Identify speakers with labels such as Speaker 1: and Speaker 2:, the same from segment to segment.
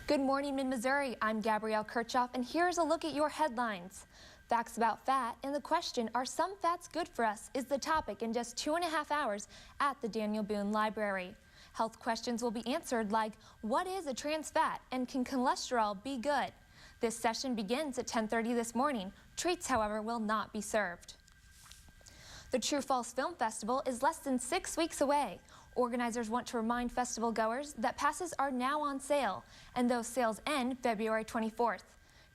Speaker 1: Good morning, Mid-Missouri. I'm Brie Kirchhoff, and here's a look at your headlines. Facts about fat and the question, are some fats good for us, is the topic in just 2.5 hours at the Daniel Boone Library. Health questions will be answered like, what is a trans fat and can cholesterol be good? This session begins at 10:30 this morning. Treats, however, will not be served. The True False Film Festival is less than 6 weeks away. Organizers want to remind festival goers that passes are now on sale, and those sales end February 24th.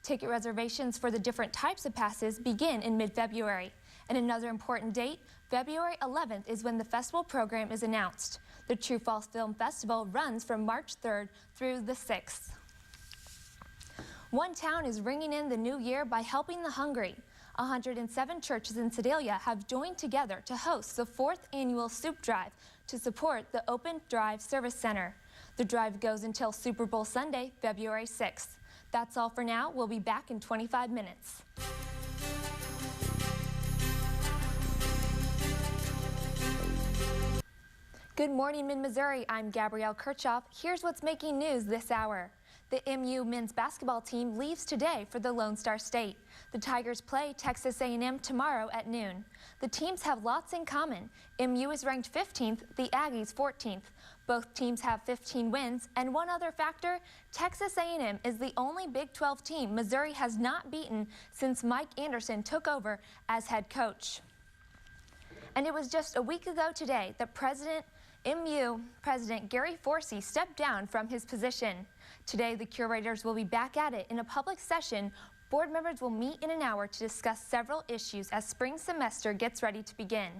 Speaker 1: Ticket reservations for the different types of passes begin in mid-February. And another important date, February 11th, is when the festival program is announced. The True False Film Festival runs from March 3rd through the 6th. One town is ringing in the new year by helping the hungry. 107 churches in Sedalia have joined together to host the 4th annual Soup Drive to support the Open Drive Service Center. The drive goes until Super Bowl Sunday, February 6th. That's all for now. We'll be back in 25 minutes. Good morning, Mid-Missouri. I'm Brie Kirchhoff. Here's what's making news this hour. The MU men's basketball team leaves today for the Lone Star State. The Tigers play Texas A&M tomorrow at noon. The teams have lots in common. MU is ranked 15th, the Aggies 14th. Both teams have 15 wins, and one other factor, Texas A&M is the only Big 12 team Missouri has not beaten since Mike Anderson took over as head coach. And it was just a week ago today that MU President Gary Forsey stepped down from his position. Today, the curators will be back at it in a public session. Board members will meet in an hour to discuss several issues as spring semester gets ready to begin.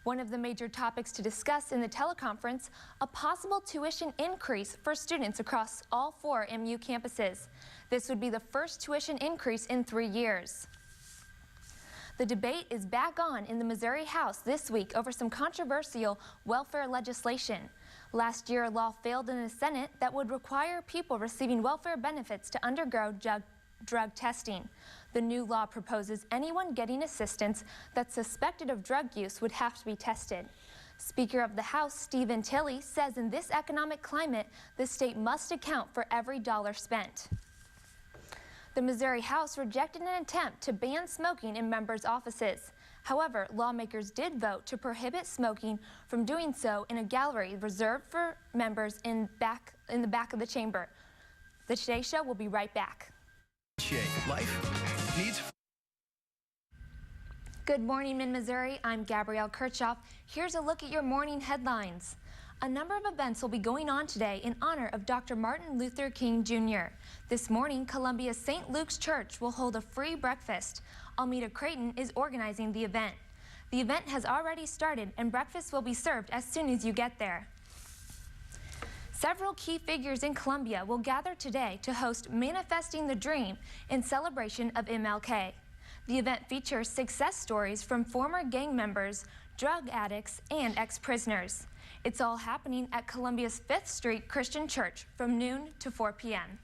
Speaker 1: One of the major topics to discuss in the teleconference, a possible tuition increase for students across all 4 MU campuses. This would be the first tuition increase in 3 years. The debate is back on in the Missouri House this week over some controversial welfare legislation. Last year, a law failed in the Senate that would require people receiving welfare benefits to undergo drug testing. The new law proposes anyone getting assistance that's suspected of drug use would have to be tested. Speaker of the House, Stephen Tilley, says in this economic climate, the state must account for every dollar spent. The Missouri House rejected an attempt to ban smoking in members' offices. However, lawmakers did vote to prohibit smoking from doing so in a gallery reserved for members in the back of the chamber. The Today Show will be right back.
Speaker 2: Life needs.
Speaker 1: Good morning, Mid-Missouri. I'm Brie Kirchhoff. Here's a look at your morning headlines. A number of events will be going on today in honor of Dr. Martin Luther King Jr. This morning, Columbia's St. Luke's Church will hold a free breakfast. Almeda Creighton is organizing the event. The event has already started and breakfast will be served as soon as you get there. Several key figures in Columbia will gather today to host Manifesting the Dream in celebration of MLK. The event features success stories from former gang members, drug addicts, and ex-prisoners. It's all happening at Columbia's 5th Street Christian Church from noon to 4 p.m.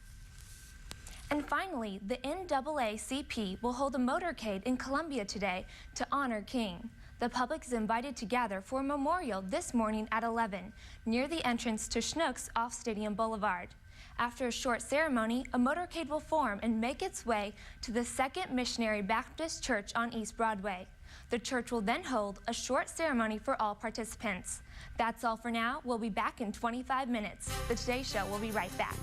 Speaker 1: And finally, the NAACP will hold a motorcade in Columbia today to honor King. The public is invited to gather for a memorial this morning at 11 near the entrance to Schnucks off Stadium Boulevard. After a short ceremony, a motorcade will form and make its way to the Second Missionary Baptist Church on East Broadway. The church will then hold a short ceremony for all participants. That's all for now. We'll be back in 25 minutes. The Today Show will be right back.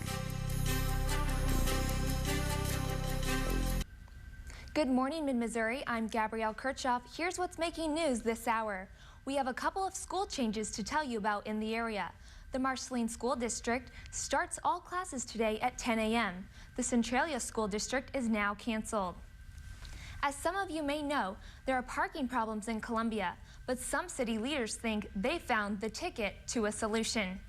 Speaker 1: Good morning, Mid-Missouri. I'm Brie Kirchhoff. Here's what's making news this hour. We have a couple of school changes to tell you about in the area. The Marceline School District starts all classes today at 10 a.m. The Centralia School District is now canceled. As some of you may know, there are parking problems in Columbia, but some city leaders think they found the ticket to a solution.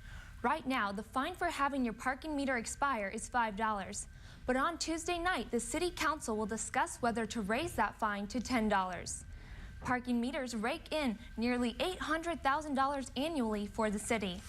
Speaker 1: Right now, the fine for having your parking meter expire is $5. But on Tuesday night, the City Council will discuss whether to raise that fine to $10. Parking meters rake in nearly $800,000 annually for the city.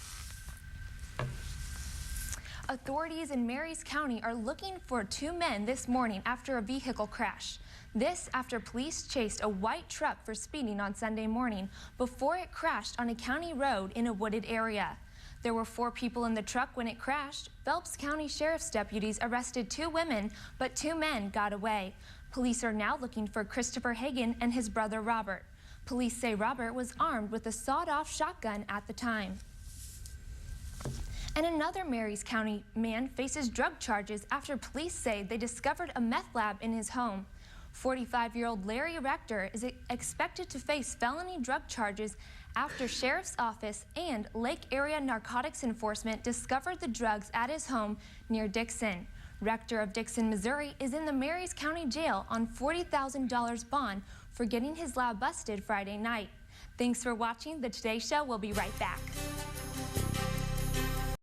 Speaker 1: Authorities in Marys County are looking for 2 men this morning after a vehicle crash. This after police chased a white truck for speeding on Sunday morning before it crashed on a county road in a wooded area. There were 4 people in the truck when it crashed. Phelps County Sheriff's deputies arrested 2 women, but 2 men got away. Police are now looking for Christopher Hagan and his brother Robert. Police say Robert was armed with a sawed-off shotgun at the time. And another Marys County man faces drug charges after police say they discovered a meth lab in his home. 45-year-old Larry Rector is expected to face felony drug charges after Sheriff's Office and Lake Area Narcotics Enforcement discovered the drugs at his home near Dixon. Rector of Dixon, Missouri is in the Marys County Jail on $40,000 bond for getting his lab busted Friday night. Thanks for watching the Today Show. We'll be right back.